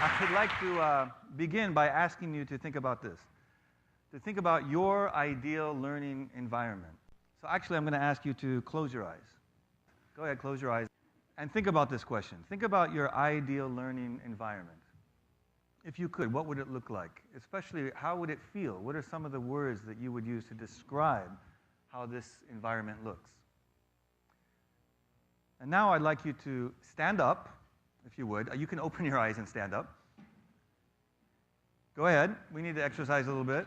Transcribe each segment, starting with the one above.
I'd like to begin by asking you to think about this, to think about your ideal learning environment. So actually, I'm going to ask you to close your eyes. Go ahead, close your eyes, and think about this question. Think about your ideal learning environment. If you could, what would it look like? Especially, how would it feel? What are some of the words that you would use to describe how this environment looks? And now I'd like you to stand up, if you would. You can open your eyes and stand up. Go ahead. We need to exercise a little bit.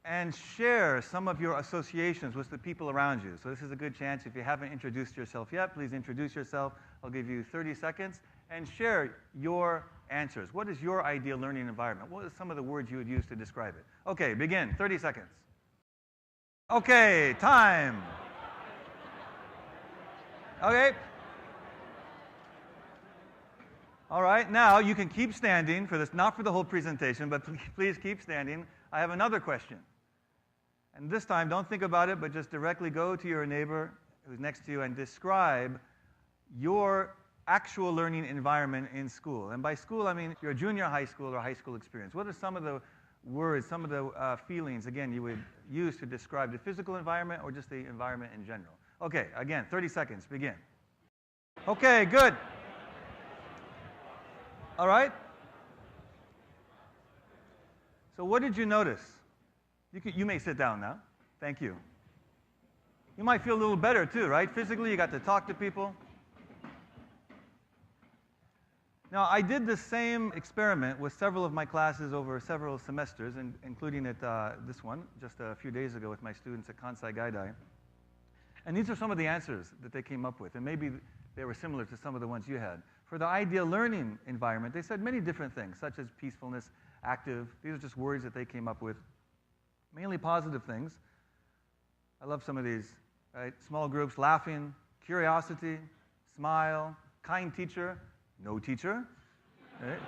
And share some of your associations with the people around you. So this is a good chance. If you haven't introduced yourself yet, please introduce yourself. I'll give you 30 seconds. And share your answers. What is your ideal learning environment? What are some of the words you would use to describe it? Okay, begin. 30 seconds. Okay, time. Okay. All right, now you can keep standing for this, not for the whole presentation, but please keep standing. I have another question. And this time, don't think about it, but just directly go to your neighbor who's next to you and describe your actual learning environment in school. And by school, I mean your junior high school or high school experience. What are some of the words, some of the feelings, again, you would use to describe the physical environment or just the environment in general? Okay, again, 30 seconds, begin. Okay, good. All right? So what did you notice? You may sit down now. Thank you. You might feel a little better too, right? Physically, you got to talk to people. Now, I did the same experiment with several of my classes over several semesters, including at this one, just a few days ago with my students at Kansai Gaidai. And these are some of the answers that they came up with, and maybe they were similar to some of the ones you had. For the ideal learning environment, they said many different things, such as peacefulness, active. These are just words that they came up with. Mainly positive things. I love some of these, right? Small groups, laughing, curiosity, smile, kind teacher, no teacher, right?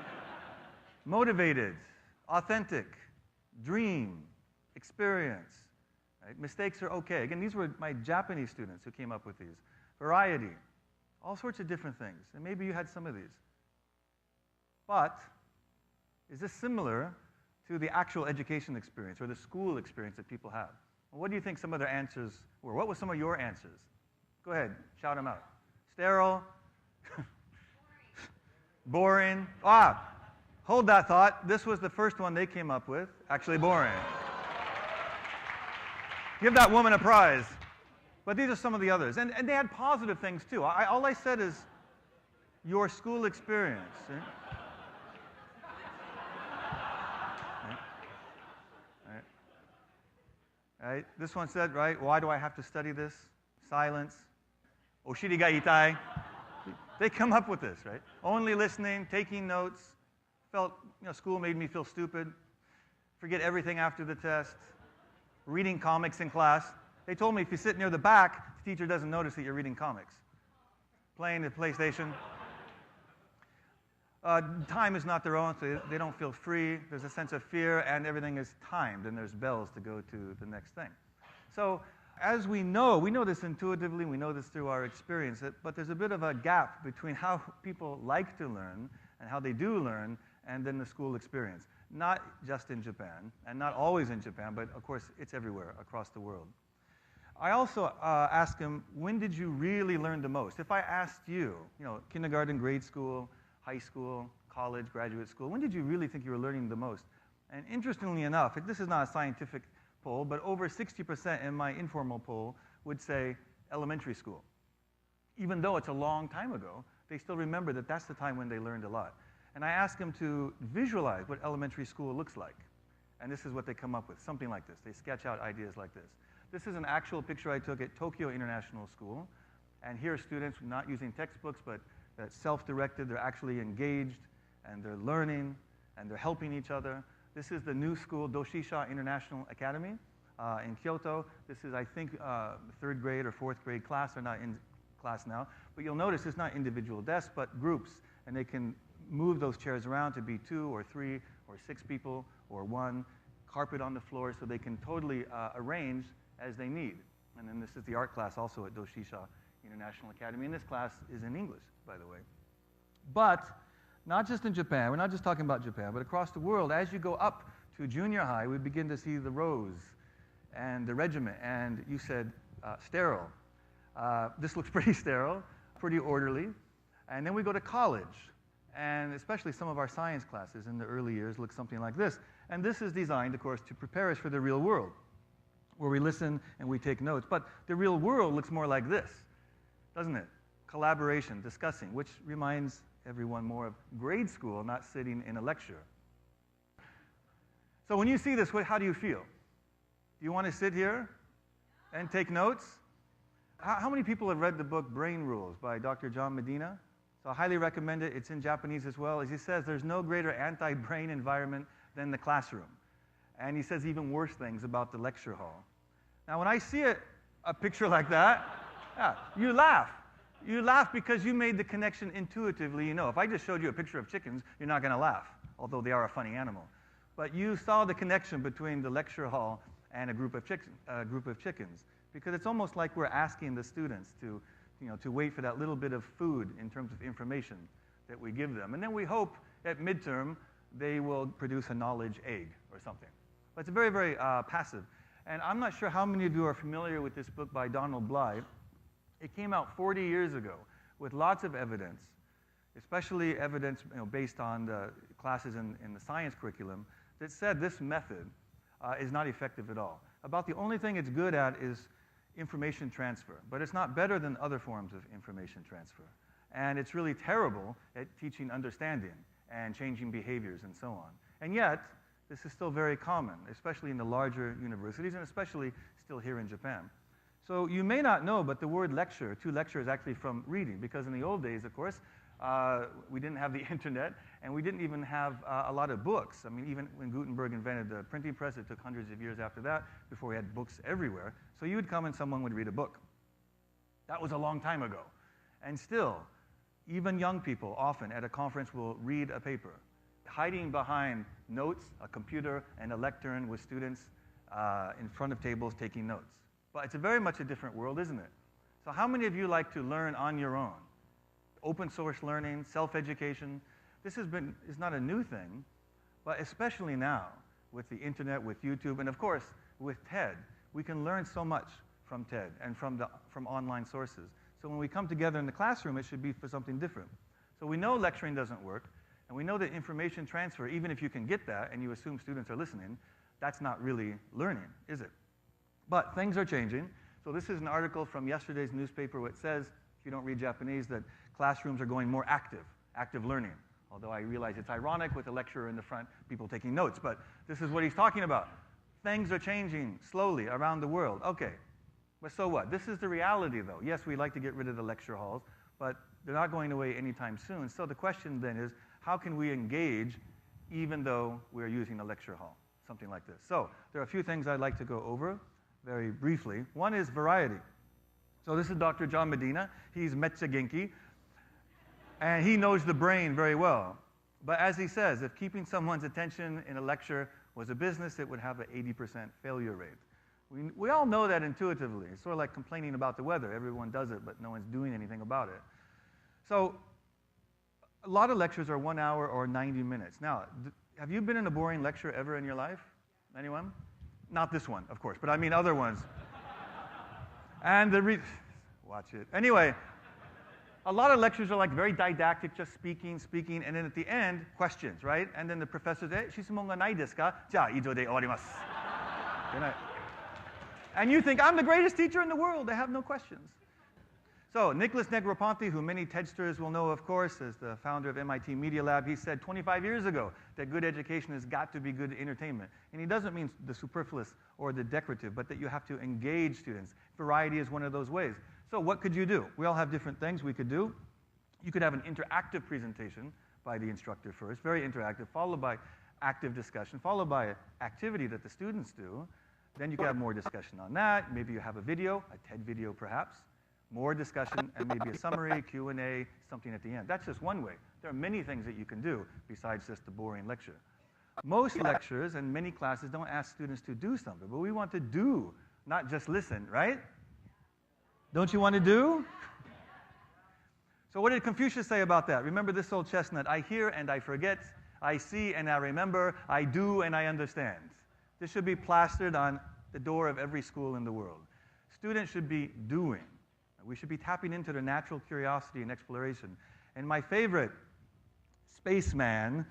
Motivated, authentic, dream, experience, right? Mistakes are okay. Again, these were my Japanese students who came up with these. Variety, all sorts of different things. And maybe you had some of these. But is this similar to the actual education experience or the school experience that people have? Well, what do you think some of their answers were? What were some of your answers? Go ahead, shout them out. Sterile. Boring. Hold that thought. This was the first one they came up with. Actually boring. Give that woman a prize. But these are some of the others. And they had positive things too. All I said is your school experience. Right? Right? This one said, right, why do I have to study this? Silence. Oshiri ga itai. They come up with this, right? Only listening, taking notes. Felt, school made me feel stupid. Forget everything after the test. Reading comics in class. They told me if you sit near the back, the teacher doesn't notice that you're reading comics. Playing the PlayStation. Time is not their own, so they don't feel free. There's a sense of fear, and everything is timed, and there's bells to go to the next thing. So as we know this intuitively, we know this through our experience, but there's a bit of a gap between how people like to learn and how they do learn, and then the school experience. Not just in Japan, and not always in Japan, but of course it's everywhere across the world. I also asked him, when did you really learn the most? If I asked you, kindergarten, grade school, high school, college, graduate school, when did you really think you were learning the most? And interestingly enough, this is not a scientific poll, but over 60% in my informal poll would say elementary school. Even though it's a long time ago, they still remember that that's the time when they learned a lot. And I asked them to visualize what elementary school looks like. And this is what they come up with, something like this. They sketch out ideas like this. This is an actual picture I took at Tokyo International School. And here are students not using textbooks, but self-directed. They're actually engaged, and they're learning, and they're helping each other. This is the new school, Doshisha International Academy in Kyoto. This is, I think, third grade or fourth grade class. They're not in class now. But you'll notice it's not individual desks, but groups. And they can move those chairs around to be 2 or 3 or 6 people or 1. Carpet on the floor, so they can totally arrange as they need. And then this is the art class also at Doshisha International Academy. And this class is in English, by the way. But not just in Japan, we're not just talking about Japan, but across the world, as you go up to junior high, we begin to see the rows and the regiment, and you said sterile. This looks pretty sterile, pretty orderly. And then we go to college, and especially some of our science classes in the early years look something like this. And this is designed, of course, to prepare us for the real world, where we listen and we take notes. But the real world looks more like this, doesn't it? Collaboration, discussing, which reminds everyone more of grade school, not sitting in a lecture. So when you see this, how do you feel? Do you want to sit here and take notes? How many people have read the book Brain Rules by Dr. John Medina? So I highly recommend it. It's in Japanese as well. As he says, there's no greater anti-brain environment than the classroom. And he says even worse things about the lecture hall. Now, when I see a picture like that, yeah, you laugh. You laugh because you made the connection intuitively. You know, if I just showed you a picture of chickens, you're not going to laugh, although they are a funny animal. But you saw the connection between the lecture hall and a group of chickens, because it's almost like we're asking the students to wait for that little bit of food in terms of information that we give them. And then we hope at midterm they will produce a knowledge egg or something. But it's very, very passive. And I'm not sure how many of you are familiar with this book by Donald Blythe. It came out 40 years ago with lots of evidence, especially evidence based on the classes in the science curriculum, that said this method is not effective at all. About the only thing it's good at is information transfer, but it's not better than other forms of information transfer. And it's really terrible at teaching understanding and changing behaviors and so on. And yet, this is still very common, especially in the larger universities and especially still here in Japan. So you may not know, but the word lecture, to lecture, is actually from reading, because in the old days, of course, we didn't have the internet, and we didn't even have a lot of books. I mean, even when Gutenberg invented the printing press, it took hundreds of years after that before we had books everywhere. So you would come and someone would read a book. That was a long time ago. And still, even young people often at a conference will read a paper, hiding behind notes, a computer, and a lectern with students in front of tables taking notes. But it's very much a different world, isn't it? So how many of you like to learn on your own? Open source learning, self-education. This is not a new thing, but especially now with the internet, with YouTube, and of course with TED. We can learn so much from TED and from online sources. So when we come together in the classroom, it should be for something different. So we know lecturing doesn't work, and we know that information transfer, even if you can get that and you assume students are listening, that's not really learning, is it? But things are changing. So this is an article from yesterday's newspaper where it says, if you don't read Japanese, that classrooms are going more active learning. Although I realize it's ironic with a lecturer in the front, people taking notes, but this is what he's talking about. Things are changing slowly around the world. Okay, but so what? This is the reality, though. Yes, we like to get rid of the lecture halls, but they're not going away anytime soon. So the question then is, how can we engage even though we're using a lecture hall? Something like this. So there are a few things I'd like to go over very briefly. One is variety. So this is Dr. John Medina. He's metcha genki, and he knows the brain very well. But as he says, if keeping someone's attention in a lecture was a business, it would have an 80% failure rate. We all know that intuitively. It's sort of like complaining about the weather. Everyone does it, but no one's doing anything about it. So a lot of lectures are 1 hour or 90 minutes. Now, have you been in a boring lecture ever in your life? Anyone? Not this one, of course, but I mean other ones. And watch it. Anyway, a lot of lectures are like very didactic, just speaking, and then at the end, questions, right? And then the professor says, 質問がないですか? じゃあ、以上で終わります. Good night. And you think, I'm the greatest teacher in the world. I have no questions. So Nicholas Negroponte, who many TEDsters will know, of course, as the founder of MIT Media Lab, he said 25 years ago that good education has got to be good entertainment. And he doesn't mean the superfluous or the decorative, but that you have to engage students. Variety is one of those ways. So what could you do? We all have different things we could do. You could have an interactive presentation by the instructor first, very interactive, followed by active discussion, followed by an activity that the students do. Then you could have more discussion on that. Maybe you have a video, a TED video perhaps. More discussion, and maybe a summary, Q&A, something at the end. That's just one way. There are many things that you can do besides just the boring lecture. Most lectures and many classes don't ask students to do something, but we want to do, not just listen, right? Don't you want to do? So what did Confucius say about that? Remember this old chestnut, I hear and I forget, I see and I remember, I do and I understand. This should be plastered on the door of every school in the world. Students should be doing. We should be tapping into their natural curiosity and exploration. And my favorite spaceman,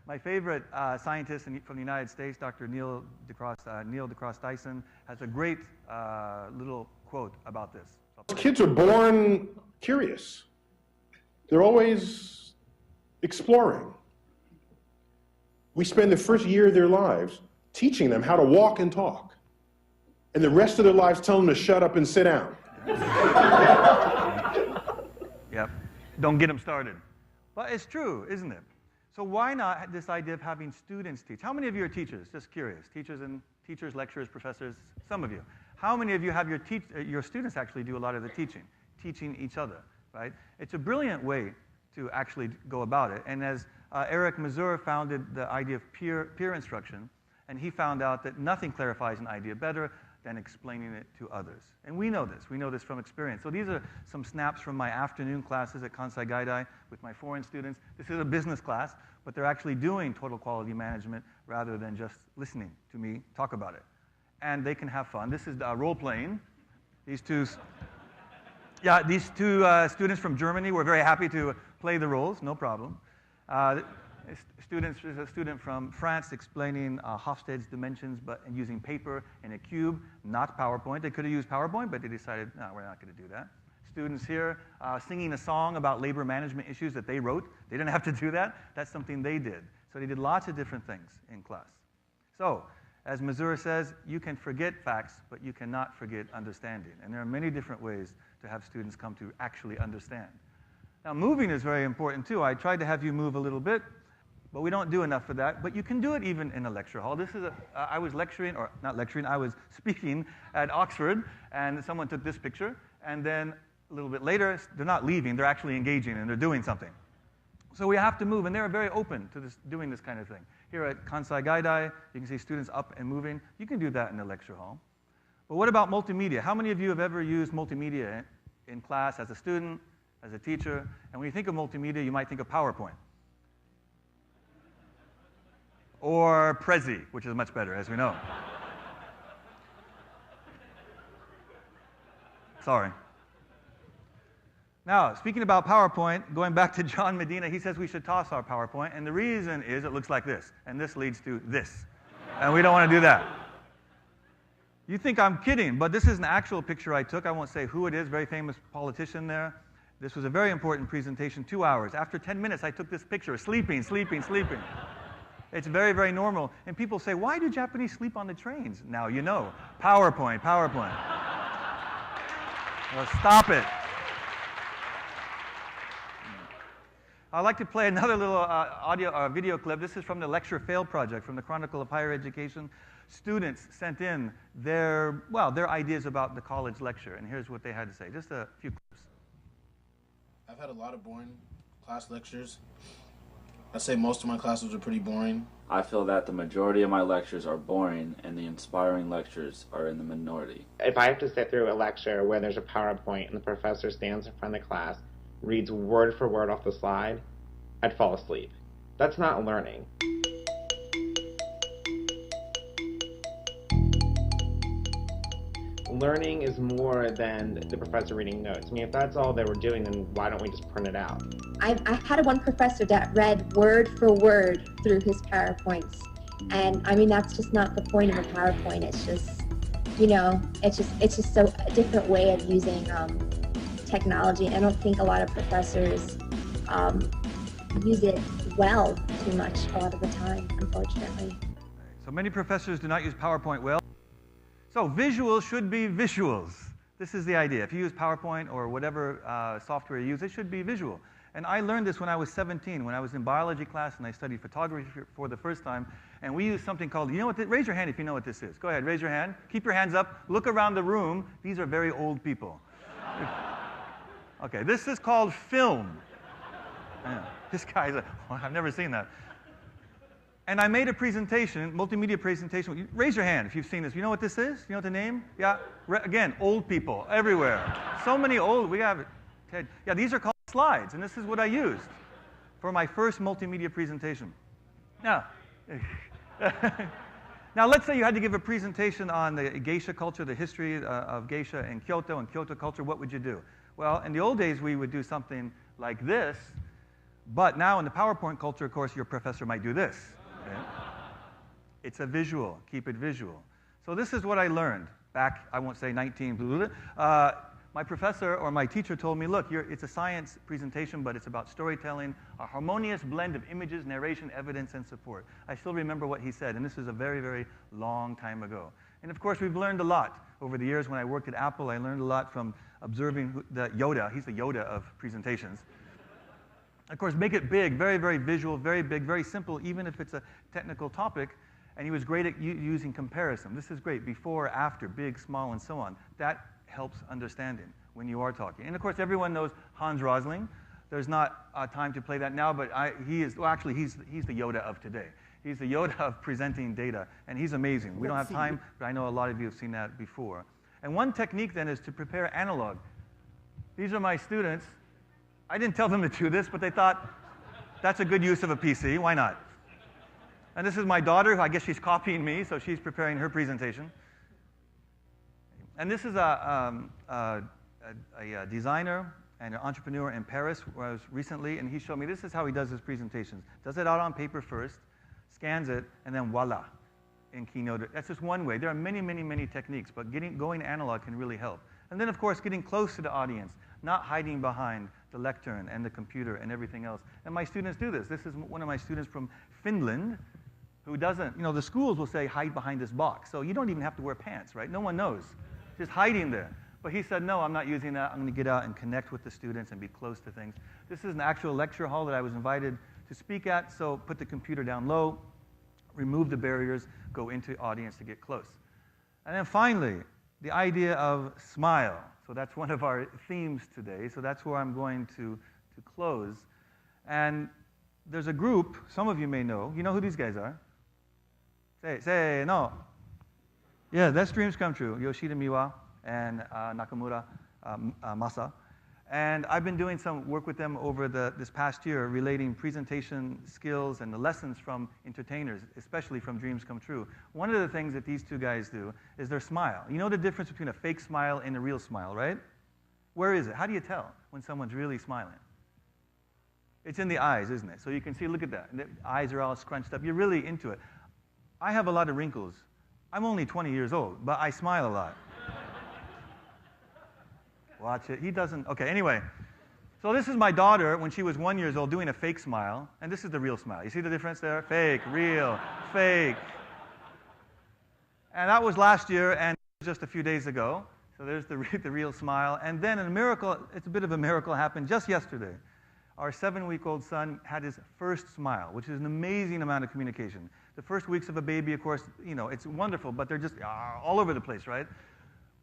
my favorite scientist from the United States, Dr. Neil deGrasse Tyson, has a great little quote about this. Kids are born curious. They're always exploring. We spend the first year of their lives teaching them how to walk and talk, and the rest of their lives telling them to shut up and sit down. Yep. Don't get them started. But it's true, isn't it? So why not this idea of having students teach? How many of you are teachers? Just curious. Teachers, lecturers, professors, some of you. How many of you have your students actually do a lot of the teaching each other, right? It's a brilliant way to actually go about it. And as Eric Mazur founded the idea of peer instruction, and he found out that nothing clarifies an idea better than explaining it to others. And we know this. We know this from experience. So these are some snaps from my afternoon classes at Kansai Gaidai with my foreign students. This is a business class, but they're actually doing total quality management rather than just listening to me talk about it. And they can have fun. This is role-playing. These two students from Germany were very happy to play the roles, no problem. There's a student from France explaining Hofstede's dimensions but using paper and a cube, not PowerPoint. They could have used PowerPoint, but they decided, no, we're not going to do that. Students here singing a song about labor management issues that they wrote. They didn't have to do that. That's something they did. So they did lots of different things in class. So, as Mazur says, you can forget facts, but you cannot forget understanding. And there are many different ways to have students come to actually understand. Now, moving is very important, too. I tried to have you move a little bit, but we don't do enough for that. But you can do it even in a lecture hall. I was lecturing, or not lecturing, I was speaking at Oxford, and someone took this picture. And then a little bit later, they're not leaving, they're actually engaging, and they're doing something. So we have to move, and they're very open to doing this kind of thing. Here at Kansai Gaidai, you can see students up and moving. You can do that in a lecture hall. But what about multimedia? How many of you have ever used multimedia in class as a student, as a teacher? And when you think of multimedia, you might think of PowerPoint. Or Prezi, which is much better, as we know. Sorry. Now, speaking about PowerPoint, going back to John Medina, he says we should toss our PowerPoint, and the reason is it looks like this, and this leads to this. And we don't want to do that. You think I'm kidding, but this is an actual picture I took. I won't say who it is, very famous politician there. This was a very important presentation, 2 hours. After 10 minutes, I took this picture, sleeping. It's very, very normal. And people say, why do Japanese sleep on the trains? Now you know. PowerPoint. Well, stop it. I'd like to play another little video clip. This is from the Lecture Fail Project, from the Chronicle of Higher Education. Students sent in their ideas about the college lecture, and here's what they had to say. Just a few clips. I've had a lot of boring class lectures. I'd say most of my classes are pretty boring. I feel that the majority of my lectures are boring and the inspiring lectures are in the minority. If I have to sit through a lecture where there's a PowerPoint and the professor stands in front of the class, reads word for word off the slide, I'd fall asleep. That's not learning. Learning is more than the professor reading notes. I mean, if that's all they were doing, then why don't we just print it out? I had one professor that read word for word through his PowerPoints. And I mean, that's just not the point of a PowerPoint. It's just, it's just so a different way of using technology. I don't think a lot of professors use it well too much a lot of the time, unfortunately. So many professors do not use PowerPoint well. So visuals should be visuals. This is the idea. If you use PowerPoint or whatever software you use, it should be visual. And I learned this when I was 17, when I was in biology class and I studied photography for the first time. And we used something called, raise your hand if you know what this is. Go ahead, raise your hand. Keep your hands up. Look around the room. These are very old people. Okay, this is called film. Yeah, this guy's I've never seen that. And I made a presentation, multimedia presentation. Raise your hand if you've seen this. You know what this is? You know what the name? Yeah, again, old people everywhere. So many old, we have it. Ted. Yeah, these are called slides, and this is what I used for my first multimedia presentation. Now, now let's say you had to give a presentation on the geisha culture, the history of geisha in Kyoto and Kyoto culture. What would you do? Well, in the old days, we would do something like this, but now in the PowerPoint culture, of course, your professor might do this. Okay? It's a visual. Keep it visual. So this is what I learned back, I won't say 19, my professor or my teacher told me, look, it's a science presentation, but it's about storytelling, a harmonious blend of images, narration, evidence, and support. I still remember what he said, and this is a very, very long time ago. And of course, we've learned a lot over the years. When I worked at Apple, I learned a lot from observing the Yoda. He's the Yoda of presentations. Of course, make it big, very, very visual, very big, very simple, even if it's a technical topic. And he was great at using comparison. This is great, before, after, big, small, and so on. That helps understanding when you are talking. And of course, everyone knows Hans Rosling. There's not time to play that now, but he's the Yoda of today. He's the Yoda of presenting data, and he's amazing. We don't have time, but I know a lot of you have seen that before. And one technique then is to prepare analog. These are my students. I didn't tell them to do this, but they thought, that's a good use of a PC, why not? And this is my daughter, who I guess she's copying me, so she's preparing her presentation. And this is a designer and an entrepreneur in Paris, where I was recently, and he showed me this is how he does his presentations. Does it out on paper first, scans it, and then voila, in Keynote. That's just one way. There are many, many, many techniques, but going analog can really help. And then, of course, getting close to the audience, not hiding behind the lectern and the computer and everything else. And my students do this. This is one of my students from Finland, who doesn't, the schools will say, hide behind this box. So you don't even have to wear pants, right? No one knows. Just hiding there. But he said, no, I'm not using that. I'm going to get out and connect with the students and be close to things. This is an actual lecture hall that I was invited to speak at, so put the computer down low, remove the barriers, go into audience to get close. And then finally, the idea of smile. So that's one of our themes today. So that's where I'm going to close. And there's a group, some of you may know. You know who these guys are? Say no. Yeah, that's Dreams Come True. Yoshida Miwa and Nakamura Masa. And I've been doing some work with them over this past year, relating presentation skills and the lessons from entertainers, especially from Dreams Come True. One of the things that these two guys do is their smile. You know the difference between a fake smile and a real smile, right? Where is it? How do you tell when someone's really smiling? It's in the eyes, isn't it? So you can see, look at that. The eyes are all scrunched up. You're really into it. I have a lot of wrinkles. I'm only 20 years old, but I smile a lot. Watch it. He doesn't. Okay, anyway. So this is my daughter when she was 1 year old doing a fake smile, and this is the real smile. You see the difference there? Fake, real, fake. And that was last year and just a few days ago. So there's the real smile. And then a miracle, it's a bit of a miracle, happened just yesterday. Our 7-week-old son had his first smile, which is an amazing amount of communication. The first weeks of a baby, of course, it's wonderful, but they're just all over the place, right?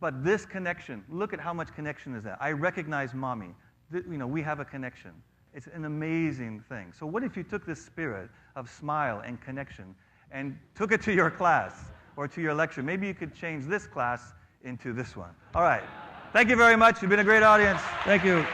But this connection, look at how much connection is that. I recognize mommy. We have a connection. It's an amazing thing. So what if you took this spirit of smile and connection and took it to your class or to your lecture? Maybe you could change this class into this one. All right. Thank you very much. You've been a great audience. Thank you.